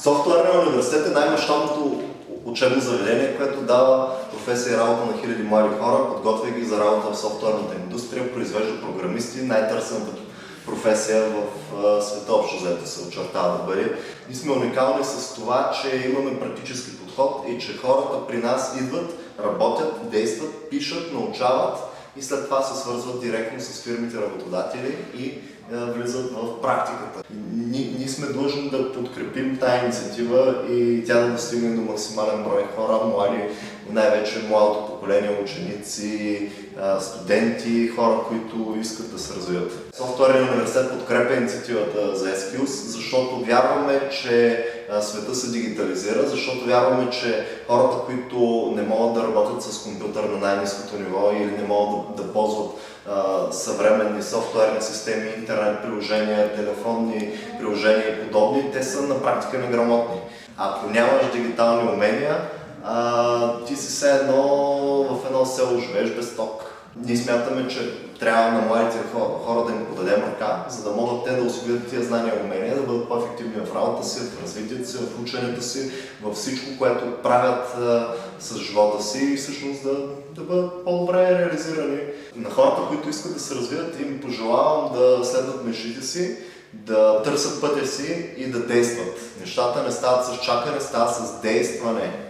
Софтуерният университет е най-мащабното учебно заведение, което дава професия и работа на хиляди млади хора, подготвя ги за работа в софтуерната индустрия, произвежда програмисти, най-търсената професия в света общо взето се очертава да бъде. Ние сме уникални с това, че имаме практически подход и че хората при нас идват, работят, действат, пишат, научават и след това се свързват директно с фирмите работодатели и влизат в практиката. Ние сме длъжни да подкрепим тая инициатива и тя да достигне до максимален брой хора, млади, най-вече младото поколение, ученици, студенти, хора, които искат да се развиват. Софтуерният университет подкрепя инициативата за eSkills, защото вярваме, че света се дигитализира, защото вярваме, че хората, които не могат да работят с компютър на най-ниското ниво или не могат да ползват съвременни софтуерни системи, интернет приложения, телефонни приложения и подобни, те са на практика неграмотни. Ако нямаш дигитални умения, ти си все едно в едно село живееш без ток. Ние смятаме, че трябва на младите хора да им подадем ръка, за да могат те да освоят тия знания и умения, да бъдат по-ефективни в работата си, в развитието си, в ученето си, във всичко, което правят с живота си и всъщност да бъдат по-добре реализирани. На хората, които искат да се развият, им пожелавам да следват мечтите си, да търсят пътя си и да действат. Нещата не стават с чакане, стават с действане.